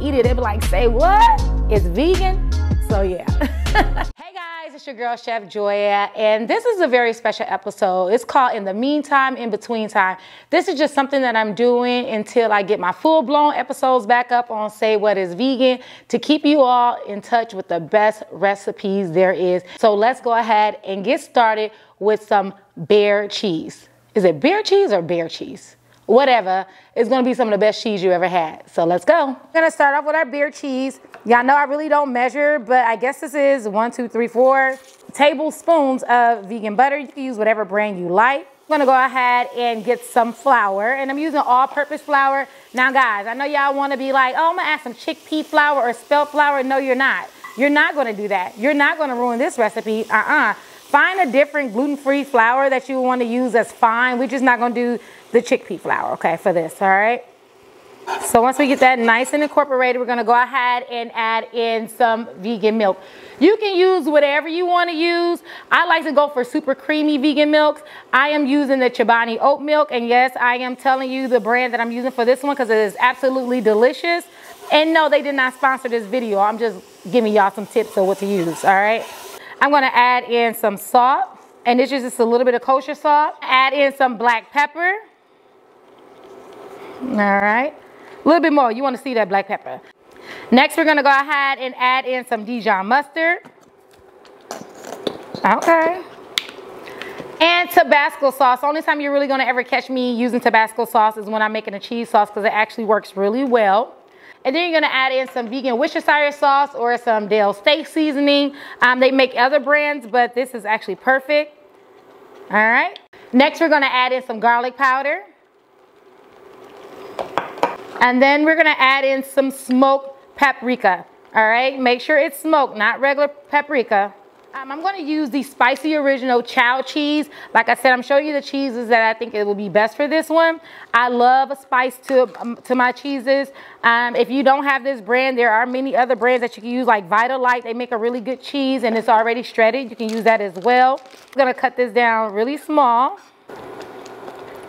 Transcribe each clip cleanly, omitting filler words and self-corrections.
eat it, they'll be like, say what? It's vegan? So yeah. Hey guys, it's your girl Chef Joya, and this is a very special episode. It's called In the Meantime, In Between Time. This is just something that I'm doing until I get my full-blown episodes back up on Say What Is Vegan, to keep you all in touch with the best recipes there is. So let's go ahead and get started with some bear cheese. Is it bear cheese or bear cheese? Whatever, it's gonna be some of the best cheese you ever had. So let's go. We're gonna start off with our beer cheese. Y'all know I really don't measure, but I guess this is 1, 2, 3, 4 tablespoons of vegan butter. You can use whatever brand you like. I'm gonna go ahead and get some flour, and I'm using all-purpose flour. Now guys, I know y'all wanna be like, oh, I'm gonna add some chickpea flour or spelt flour. No, you're not. You're not gonna do that. You're not gonna ruin this recipe, Find a different gluten-free flour that you wanna use, that's fine. We're just not gonna do the chickpea flour, okay, for this, all right? So once we get that nice and incorporated, we're gonna go ahead and add in some vegan milk. You can use whatever you wanna use. I like to go for super creamy vegan milks. I am using the CHOBANI oat milk, and yes, I am telling you the brand that I'm using for this one because it is absolutely delicious. And no, they did not sponsor this video. I'm just giving y'all some tips of what to use, all right? I'm gonna add in some salt, and this is just a little bit of kosher salt. Add in some black pepper. All right, a little bit more. You want to see that black pepper. Next, we're gonna go ahead and add in some Dijon mustard. Okay. And Tabasco sauce. The only time you're really gonna ever catch me using Tabasco sauce is when I'm making a cheese sauce, because it actually works really well. And then you're gonna add in some vegan Worcestershire sauce or some Dale steak seasoning. They make other brands, but this is actually perfect. All right. Next, we're gonna add in some garlic powder. And then we're gonna add in some smoked paprika. All right, make sure it's smoked, not regular paprika. I'm gonna use the spicy original chow cheese. Like I said, I'm showing you the cheeses that I think it will be best for this one. I love a spice to my cheeses. If you don't have this brand, there are many other brands that you can use, like Vitalite. They make a really good cheese and it's already shredded. You can use that as well. I'm gonna cut this down really small.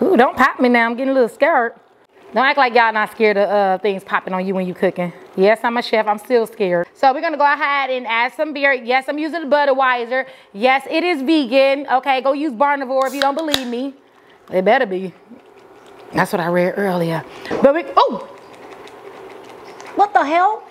Ooh, don't pop me now, I'm getting a little scared. Don't act like y'all not scared of things popping on you when you cooking. Yes, I'm a chef, I'm still scared. So we're gonna go ahead and add some beer. Yes, I'm using the Budweiser. Yes, it is vegan. Okay, go use Barnivore if you don't believe me. It better be. That's what I read earlier. But oh! What the hell?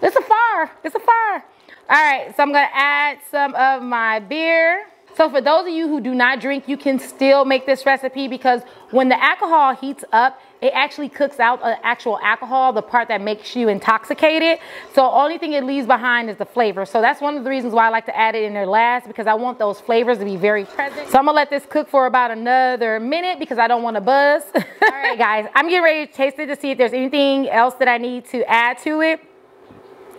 It's a fire, it's a fire. All right, so I'm gonna add some of my beer. So for those of you who do not drink, you can still make this recipe, because when the alcohol heats up, it actually cooks out the actual alcohol, the part that makes you intoxicated. So only thing it leaves behind is the flavor. So that's one of the reasons why I like to add it in there last, because I want those flavors to be very present. So I'm gonna let this cook for about another minute because I don't want to buzz. All right, guys, I'm getting ready to taste it to see if there's anything else that I need to add to it.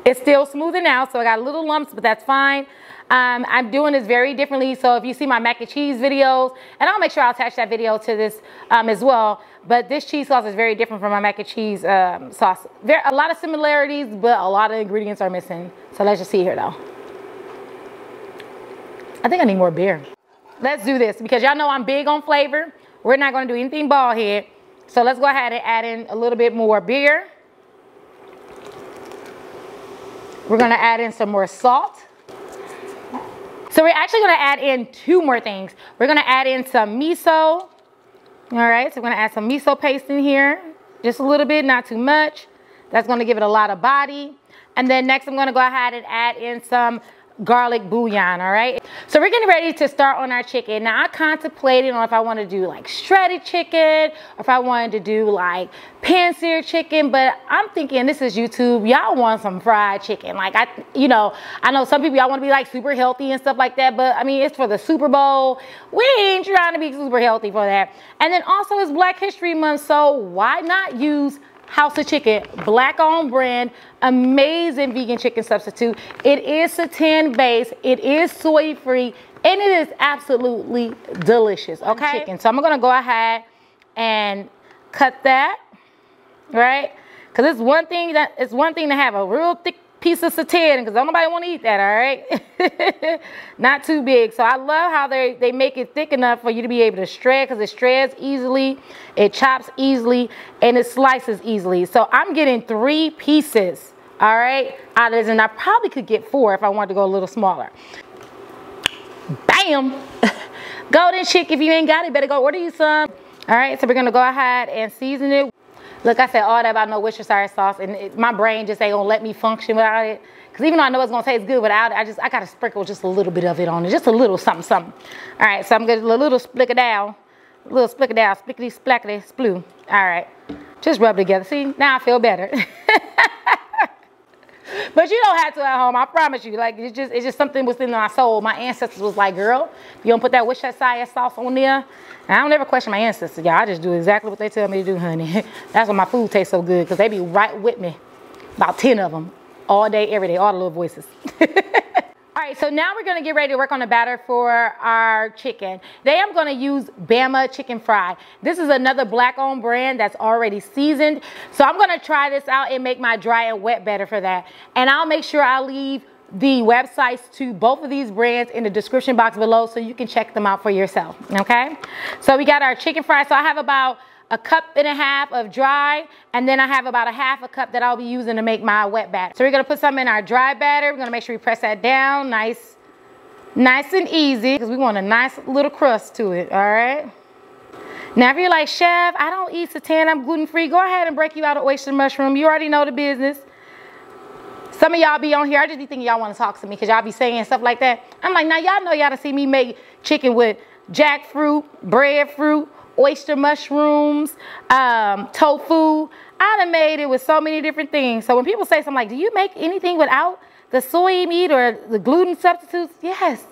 It's still smoothing out, so I got little lumps, but that's fine. I'm doing this very differently, so if you see my mac and cheese videos, and I'll make sure I'll attach that video to this as well, but this cheese sauce is very different from my mac and cheese sauce. There are a lot of similarities, but a lot of ingredients are missing. So let's just see here though. I think I need more beer. Let's do this, because y'all know I'm big on flavor. We're not gonna do anything bald head. So let's go ahead and add in a little bit more beer. We're gonna add in some more salt. So we're actually gonna add in 2 more things. We're gonna add in some miso. All right, so we're gonna add some miso paste in here. Just a little bit, not too much. That's gonna give it a lot of body. And then next I'm gonna go ahead and add in some garlic bouillon, all right? So we're getting ready to start on our chicken. Now I contemplated on if I want to do like shredded chicken, or if I wanted to do like pan-seared chicken, but I'm thinking, this is YouTube, y'all want some fried chicken. Like I know some people, y'all want to be like super healthy and stuff like that, but I mean, it's for the Super Bowl. We ain't trying to be super healthy for that. And then also it's Black History Month, so why not use House of Chicken, black owned brand, amazing vegan chicken substitute. It is seitan based, it is soy free, and it is absolutely delicious. Okay, chicken. So I'm gonna go ahead and cut that, right? Because it's one thing to have a real thick piece of seitan because don't nobody want to eat that, all right? Not too big. So I love how they make it thick enough for you to be able to shred because it shreds easily, it chops easily, and it slices easily. So I'm getting 3 pieces, all right, out of this, and I probably could get 4 if I wanted to go a little smaller. Bam! Golden chick, if you ain't got it, better go order you some. All right, so we're gonna go ahead and season it. Look, I said all that about no Worcestershire sauce, and my brain just ain't gonna let me function without it. Because even though I know it's gonna taste good without it, I gotta sprinkle just a little bit of it on it, just a little something, something. All right, so I'm gonna a little splick it down, splickety splackety sploo. All right, just rub it together. See, now I feel better. But you don't have to at home, I promise you. Like, it's just something within my soul. My ancestors was like, girl, you don't put that Worcestershire sauce on there. And I don't ever question my ancestors, y'all. I just do exactly what they tell me to do, honey. That's why my food tastes so good, because they be right with me. About 10 of them, all day, every day, all the little voices. All right, so now we're gonna get ready to work on the batter for our chicken. Today I'm gonna use Bama chicken fry. This is another black-owned brand that's already seasoned. So I'm gonna try this out and make my dry and wet batter for that. And I'll make sure I leave the websites to both of these brands in the description box below so you can check them out for yourself, okay? So we got our chicken fry. So I have about 1.5 cups of dry, and then I have about 1/2 cup that I'll be using to make my wet batter. So we're gonna put some in our dry batter. We're gonna make sure we press that down nice and easy because we want a nice little crust to it, all right? Now if you're like, Chef, I don't eat seitan, I'm gluten-free, go ahead and break you out an oyster mushroom. You already know the business. Some of y'all be on here, I just be thinking y'all wanna talk to me because y'all be saying stuff like that. I'm like, now y'all know y'all done see me make chicken with jackfruit, breadfruit, oyster mushrooms, tofu. I done made it with so many different things. So when people say something like, do you make anything without the soy meat or the gluten substitutes? Yes.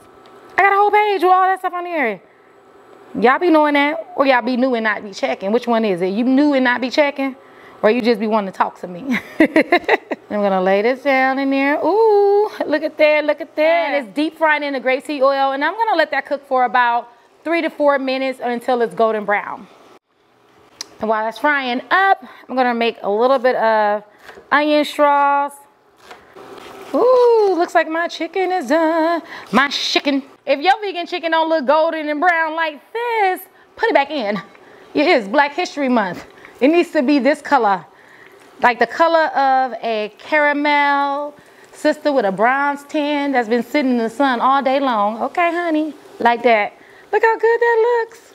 I got a whole page with all that stuff on here. Y'all be knowing that, or y'all be new and not be checking? Which one is it? You new and not be checking? Or you just be wanting to talk to me? I'm gonna lay this down in there. Ooh, look at that, look at that. And it's deep fried in the grapeseed oil, and I'm gonna let that cook for about 3 to 4 minutes until it's golden brown. And while it's frying up, I'm gonna make a little bit of onion straws. Ooh, looks like my chicken is done. My chicken. If your vegan chicken don't look golden and brown like this, put it back in. It is Black History Month. It needs to be this color. Like the color of a caramel sister with a bronze tan that's been sitting in the sun all day long. Okay, honey, like that. Look how good that looks.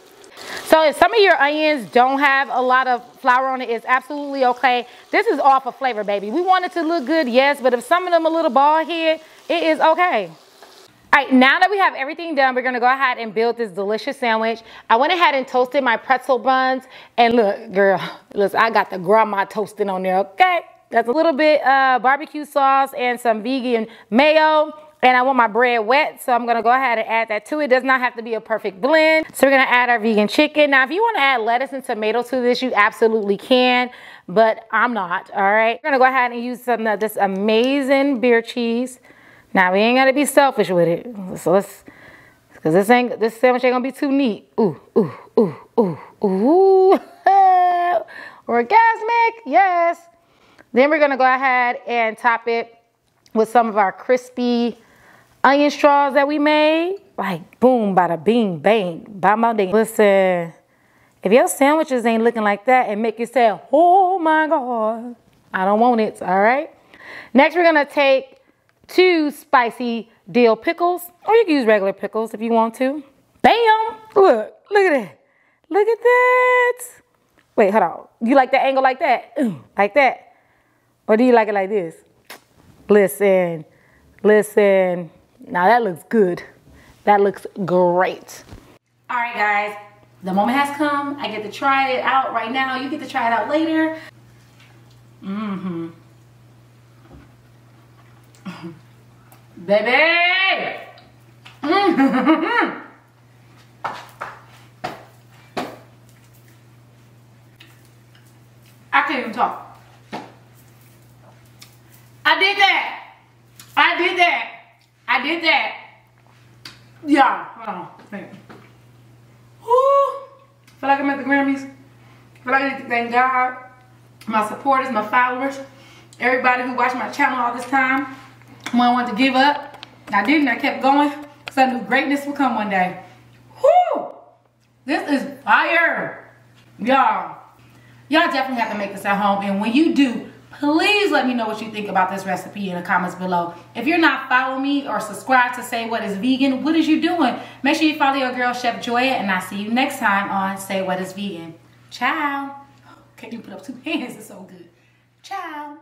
So if some of your onions don't have a lot of flour on it, it's absolutely okay. This is all for flavor, baby. We want it to look good, yes, but if some of them a little bald head, it is okay. All right, now that we have everything done, we're gonna go ahead and build this delicious sandwich. I went ahead and toasted my pretzel buns. And look, girl, listen, I got the grandma toasting on there, okay? That's a little bit barbecue sauce and some vegan mayo. And I want my bread wet, so I'm gonna go ahead and add that to it. It does not have to be a perfect blend. So we're gonna add our vegan chicken. Now, if you wanna add lettuce and tomato to this, you absolutely can, but I'm not, all right? We're gonna go ahead and use some of this amazing beer cheese. Now, we ain't gotta be selfish with it. So let's, cause this sandwich ain't gonna be too neat. Ooh, ooh, ooh, ooh, ooh. Orgasmic, yes. Then we're gonna go ahead and top it with some of our crispy onion straws that we made. Like boom, bada bing, bang, bam, ding. Listen, if your sandwiches ain't looking like that and make you say, oh my God, I don't want it, all right? Next, we're gonna take 2 spicy dill pickles, or you can use regular pickles if you want to. Bam, look at that. Look at that. Wait, hold on. You like the angle like that? Like that? Or do you like it like this? Listen, listen. Now that looks good. That looks great. All right, guys, the moment has come. I get to try it out right now. You get to try it out later. Baby! I can't even talk. I did that. I did that. I did that. Yeah. Hold on. Wait. Woo. Feel like I'm at the Grammys. Feel like I need to thank God, my supporters, my followers, Everybody who watched my channel all this time, when I wanted to give up, I didn't. I kept going because I knew greatness would come one day. Whoo! This is fire. Y'all definitely have to make this at home. And when you do, please let me know what you think about this recipe in the comments below. If you're not following me or subscribed to Say What Is Vegan, what is you doing? Make sure you follow your girl, Chef Joya, and I'll see you next time on Say What Is Vegan. Ciao. Can you put up 2 hands? It's so good. Ciao.